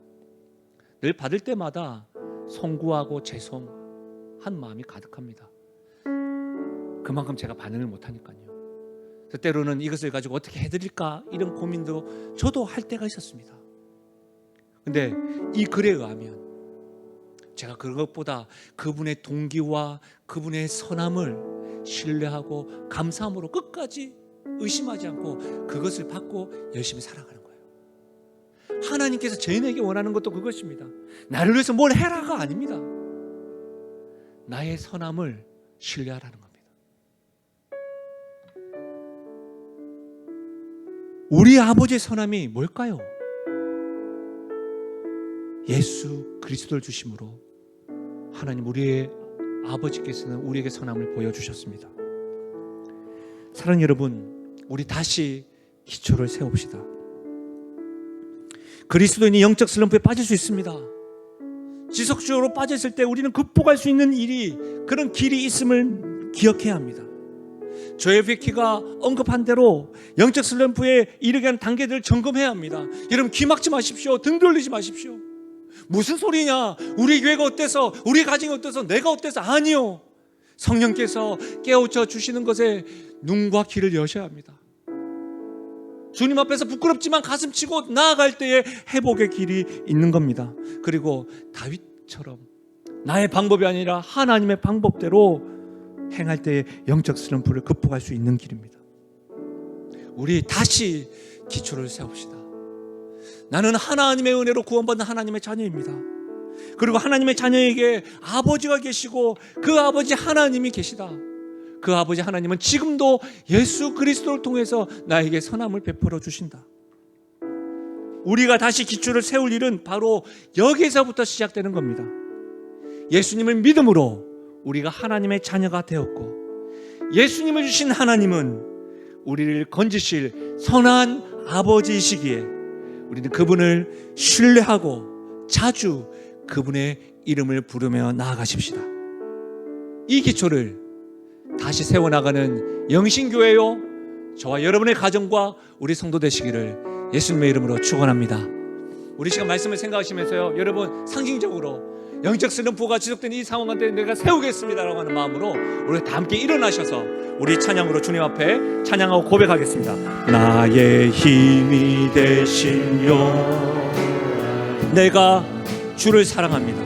늘 받을 때마다 송구하고 죄송한 마음이 가득합니다. 그만큼 제가 반응을 못하니까요. 때로는 이것을 가지고 어떻게 해드릴까 이런 고민도 저도 할 때가 있었습니다. 근데 이 글에 의하면 제가 그것보다 그분의 동기와 그분의 선함을 신뢰하고 감사함으로 끝까지 의심하지 않고 그것을 받고 열심히 살아가는 거예요. 하나님께서 저희에게 원하는 것도 그것입니다. 나를 위해서 뭘 해라가 아닙니다. 나의 선함을 신뢰하라는 겁니다. 우리 아버지의 선함이 뭘까요? 예수 그리스도를 주심으로 하나님 우리의 아버지께서는 우리에게 선함을 보여주셨습니다. 사랑하는 여러분, 우리 다시 기초를 세웁시다. 그리스도인이 영적 슬럼프에 빠질 수 있습니다. 지속적으로 빠졌을 때 우리는 극복할 수 있는 그런 길이 있음을 기억해야 합니다. 조엘 베키가 언급한 대로 영적 슬럼프에 이르게 하는 단계들을 점검해야 합니다. 여러분, 귀 막지 마십시오. 등 돌리지 마십시오. 무슨 소리냐? 우리 교회가 어때서? 우리 가정이 어때서? 내가 어때서? 아니요. 성령께서 깨우쳐 주시는 것에 눈과 귀를 여셔야 합니다. 주님 앞에서 부끄럽지만 가슴치고 나아갈 때에 회복의 길이 있는 겁니다. 그리고 다윗처럼 나의 방법이 아니라 하나님의 방법대로 행할 때에 영적 슬럼프를 극복할 수 있는 길입니다. 우리 다시 기초를 세웁시다. 나는 하나님의 은혜로 구원받는 하나님의 자녀입니다. 그리고 하나님의 자녀에게 아버지가 계시고 그 아버지 하나님이 계시다. 그 아버지 하나님은 지금도 예수 그리스도를 통해서 나에게 선함을 베풀어 주신다. 우리가 다시 기초를 세울 일은 바로 여기서부터 시작되는 겁니다. 예수님을 믿음으로 우리가 하나님의 자녀가 되었고, 예수님을 주신 하나님은 우리를 건지실 선한 아버지이시기에 우리는 그분을 신뢰하고 자주 그분의 이름을 부르며 나아가십시다. 이 기초를 다시 세워나가는 영신교회요, 저와 여러분의 가정과 우리 성도 되시기를 예수님의 이름으로 축원합니다. 우리 시간 말씀을 생각하시면서요, 여러분 상징적으로 영적 슬럼프가 지속되는 이 상황 가운데 내가 세우겠습니다라고 하는 마음으로 우리 다 함께 일어나셔서 우리 찬양으로 주님 앞에 찬양하고 고백하겠습니다. 나의 힘이 되시며 내가 주를 사랑합니다.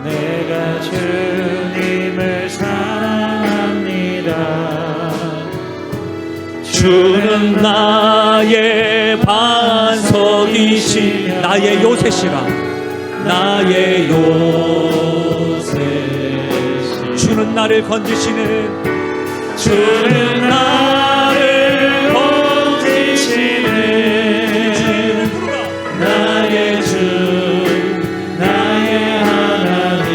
내가 주님을 사랑합니다. 주는 나의 반석이시 나의 요새시라. 나의 요새 주는 나를 건지시는 주는 나를 건지시는 나의 주 나의 하나님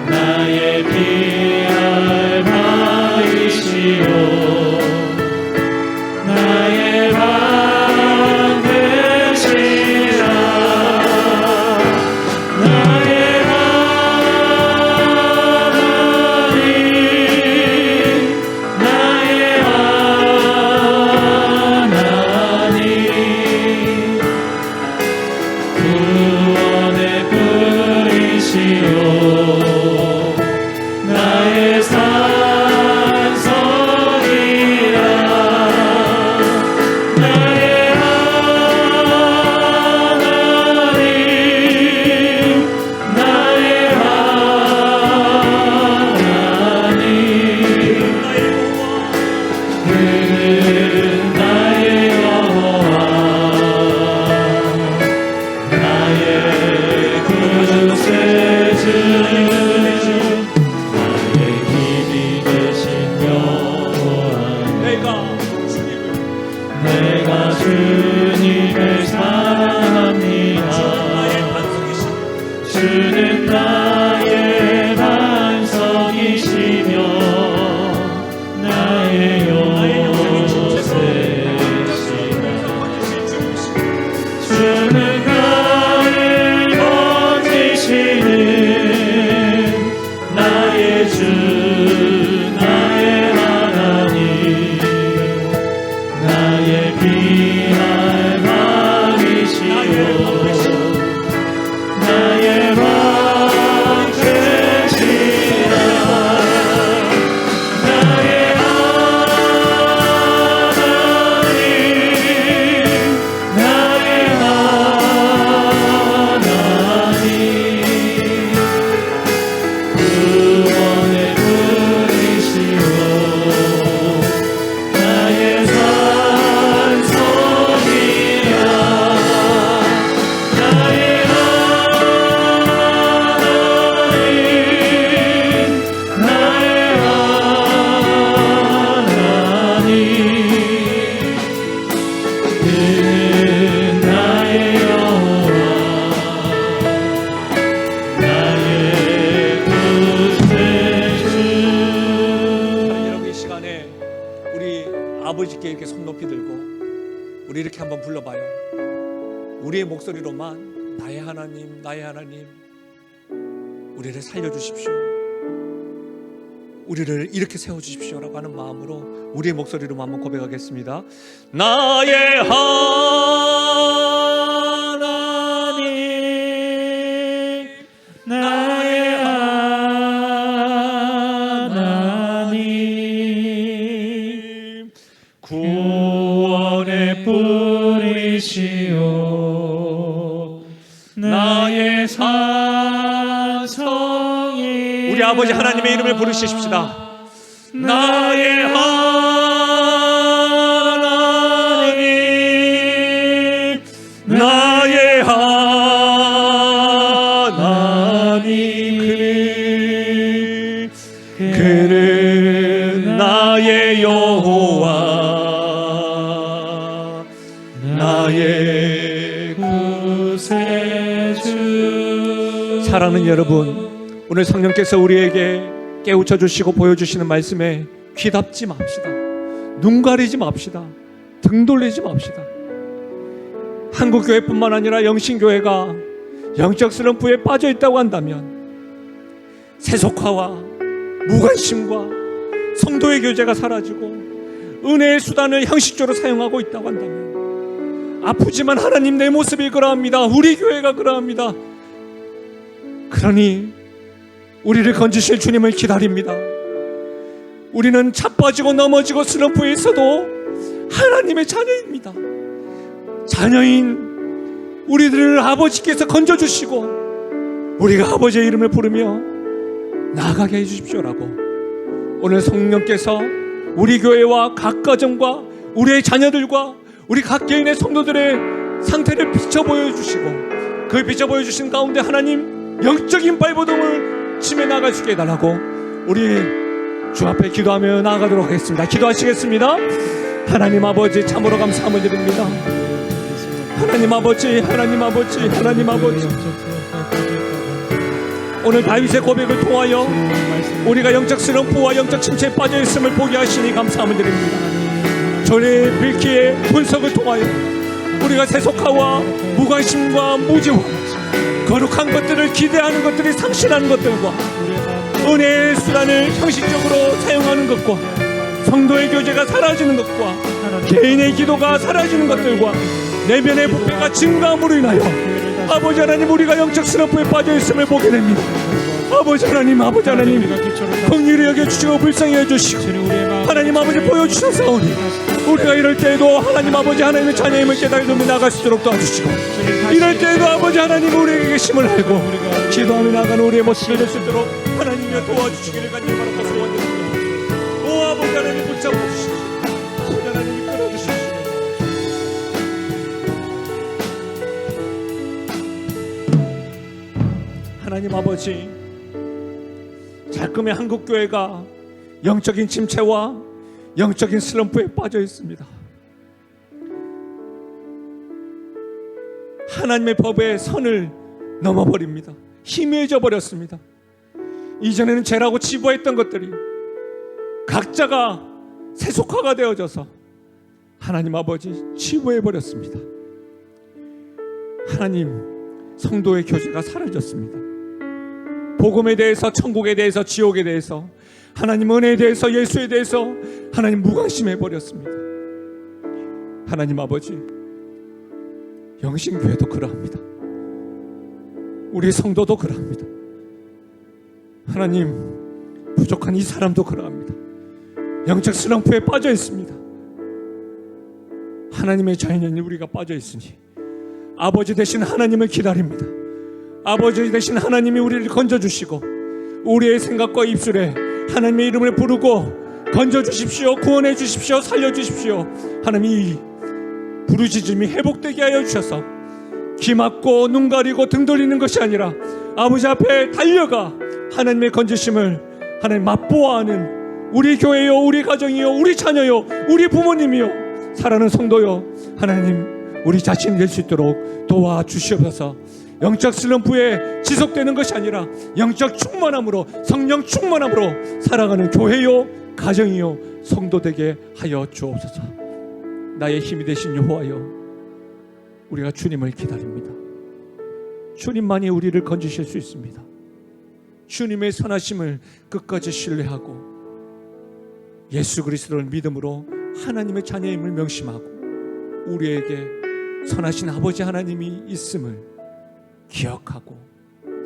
나의 피할 바이시오 나의 방 되시라 나의 하나님 나의 하나님 구원의 뿌리시오 나의 산성이라 나의 하나님 나의 하나님 그는 나의 여호와 나의 구세주 나의 힘이 되신 여호와 내가 주님을 사랑합니다. 주는 나의 반석이시며 나의 요새 피할 방이시오 나의 방 되시라 나의 하나님 나의 하나님 구원의 분이시오 나의 산성이라 나의 하나님 나의 하나님 그는 나의 여호와 나의 구세주. 여러분, 이 시간에 우리 아버지께 이렇게 손 높이 들고 우리 이렇게 한번 불러봐요. 우리의 목소리로만 나의 하나님 나의 하나님 우리를 살려주십시오, 우리를 이렇게 세워주십시오 라고 하는 마음으로 우리의 목소리로만 한번 고백하겠습니다. 나의 하나님 나의 하나님 구원의 뿌리시오 나의 산성이 우리 아버지 하나님의 이름을 부르십시다. 나의 하나님 나의 하나님 그는 나의 여호와 나의 구세주. 사랑하는 여러분, 오늘 성령께서 우리에게 깨우쳐 주시고 보여주시는 말씀에 귀답지 맙시다. 눈 가리지 맙시다. 등 돌리지 맙시다. 한국교회뿐만 아니라 영신교회가 영적 슬럼프에 빠져 있다고 한다면, 세속화와 무관심과 성도의 교제가 사라지고 은혜의 수단을 형식적으로 사용하고 있다고 한다면, 아프지만 하나님 내 모습이 그러합니다. 우리 교회가 그러합니다. 그러니 우리를 건지실 주님을 기다립니다. 우리는 자빠지고 넘어지고 슬럼프에 있어도 하나님의 자녀입니다. 자녀인 우리들을 아버지께서 건져주시고 우리가 아버지의 이름을 부르며 나아가게 해주십시오라고 오늘 성령께서 우리 교회와 각 가정과 우리의 자녀들과 우리 각 개인의 성도들의 상태를 비춰 보여주시고, 그 비춰 보여주신 가운데 하나님 영적인 발버둥을 치며 나갈 수 있게 해달라고 우리 주 앞에 기도하며 나아가도록 하겠습니다. 기도하시겠습니다. 하나님 아버지, 참으로 감사함을 드립니다. 하나님 아버지, 하나님 아버지, 하나님 아버지, 오늘 다윗의 고백을 통하여 우리가 영적 슬럼프와 영적 침체에 빠져 있음을 보게 하시니 감사함을 드립니다. 전의 밀키의 분석을 통하여 우리가 세속화와 무관심과 무지와 거룩한 것들을 기대하는 것들이 상실하는 것들과 은혜의 수단을 형식적으로 사용하는 것과 성도의 교제가 사라지는 것과 개인의 기도가 사라지는 것들과 내면의 부패가 증가함으로 인하여 아버지 하나님, 우리가 영적 슬럼프에 빠져 있음을 보게 됩니다. 아버지 하나님, 아버지 하나님, 긍휼히 여겨주시고 불쌍히 해주시고 하나님 아버지 보여주셔서 우리가 이럴 때에도 하나님 아버지 하나님의 자녀임을 깨달으며 나갈 수 있도록 도와주시고, 이럴 때에도 아버지 하나님 우리에게 계심을 알고 기도하며 나가는 우리의 모습이 될 수 있도록 하나님이 도와주시기를 간절히 바라고 소원드립니다. 오 아버지 하나님, 붙잡아 주시고 아버지 하나님 이끌어 주시고 하나님 아버지, 자금의 한국교회가 영적인 침체와 영적인 슬럼프에 빠져 있습니다. 하나님의 법의 선을 넘어버립니다. 희미해져 버렸습니다. 이전에는 죄라고 치부했던 것들이 각자가 세속화가 되어져서 하나님 아버지 치부해 버렸습니다. 하나님, 성도의 교제가 사라졌습니다. 복음에 대해서, 천국에 대해서, 지옥에 대해서, 하나님 은혜에 대해서, 예수에 대해서 하나님 무관심해 버렸습니다. 하나님 아버지, 영신교회도 그러합니다. 우리 성도도 그러합니다. 하나님, 부족한 이 사람도 그러합니다. 영적 슬럼프에 빠져 있습니다. 하나님의 자녀인 우리가 빠져 있으니 아버지 되신 하나님을 기다립니다. 아버지 되신 하나님이 우리를 건져주시고 우리의 생각과 입술에 하나님의 이름을 부르고 건져주십시오, 구원해 주십시오, 살려주십시오. 하나님, 이 부르짖음이 회복되게 하여 주셔서 귀 막고 눈 가리고 등 돌리는 것이 아니라 아버지 앞에 달려가 하나님의 건지심을 하나님 맛보아하는 우리 교회요, 우리 가정이요, 우리 자녀요, 우리 부모님이요, 사랑하는 성도요, 하나님 우리 자신이 될 수 있도록 도와주시옵소서. 영적 슬럼프에 지속되는 것이 아니라 영적 충만함으로, 성령 충만함으로 살아가는 교회요, 가정이요, 성도 되게 하여 주옵소서. 나의 힘이 되신 여호와여, 우리가 주님을 기다립니다. 주님만이 우리를 건지실 수 있습니다. 주님의 선하심을 끝까지 신뢰하고 예수 그리스도를 믿음으로 하나님의 자녀임을 명심하고 우리에게 선하신 아버지 하나님이 있음을 기억하고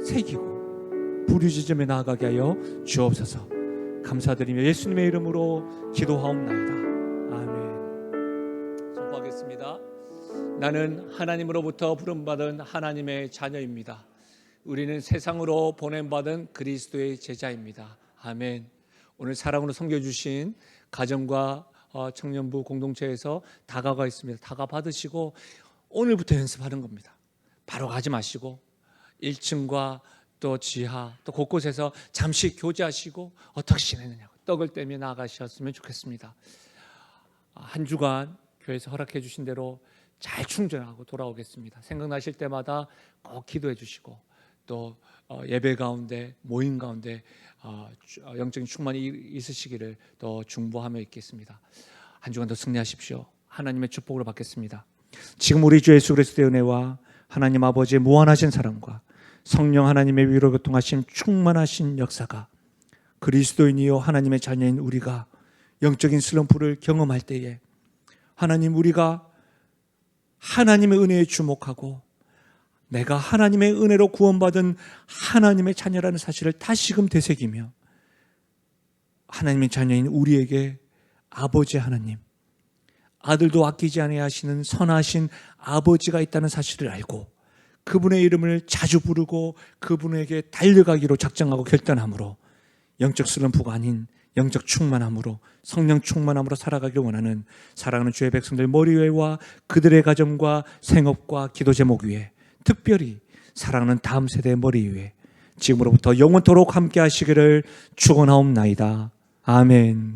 새기고 부르짖음에 나아가게 하여 주옵소서. 감사드리며 예수님의 이름으로 기도하옵나이다. 아멘. 선포하겠습니다. 나는 하나님으로부터 부름받은 하나님의 자녀입니다. 우리는 세상으로 보냄받은 그리스도의 제자입니다. 아멘. 오늘 사랑으로 섬겨주신 가정과 청년부 공동체에서 다가가 있습니다. 다가 받으시고 오늘부터 연습하는 겁니다. 바로 가지 마시고 1층과 또 지하 또 곳곳에서 잠시 교제하시고 어떻게 지내느냐고 떡을 떼며 나가셨으면 좋겠습니다. 한 주간 교회에서 허락해 주신 대로 잘 충전하고 돌아오겠습니다. 생각나실 때마다 꼭 기도해 주시고 또 예배 가운데 모임 가운데 영적인 충만이 있으시기를 또 중보하며 있겠습니다. 한 주간 더 승리하십시오. 하나님의 축복을 받겠습니다. 지금 우리 주 예수 그리스도의 은혜와 하나님 아버지의 무한하신 사랑과 성령 하나님의 위로 교통하신 충만하신 역사가 그리스도인이요 하나님의 자녀인 우리가 영적인 슬럼프를 경험할 때에 하나님, 우리가 하나님의 은혜에 주목하고 내가 하나님의 은혜로 구원받은 하나님의 자녀라는 사실을 다시금 되새기며 하나님의 자녀인 우리에게 아버지 하나님, 아들도 아끼지 아니하시는 선하신 아버지가 있다는 사실을 알고 그분의 이름을 자주 부르고 그분에게 달려가기로 작정하고 결단함으로 영적 슬럼프가 아닌 영적 충만함으로, 성령 충만함으로 살아가기를 원하는 사랑하는 주의 백성들 머리 위에와 그들의 가정과 생업과 기도 제목 위에, 특별히 사랑하는 다음 세대의 머리 위에 지금으로부터 영원토록 함께 하시기를 축원하옵나이다. 아멘.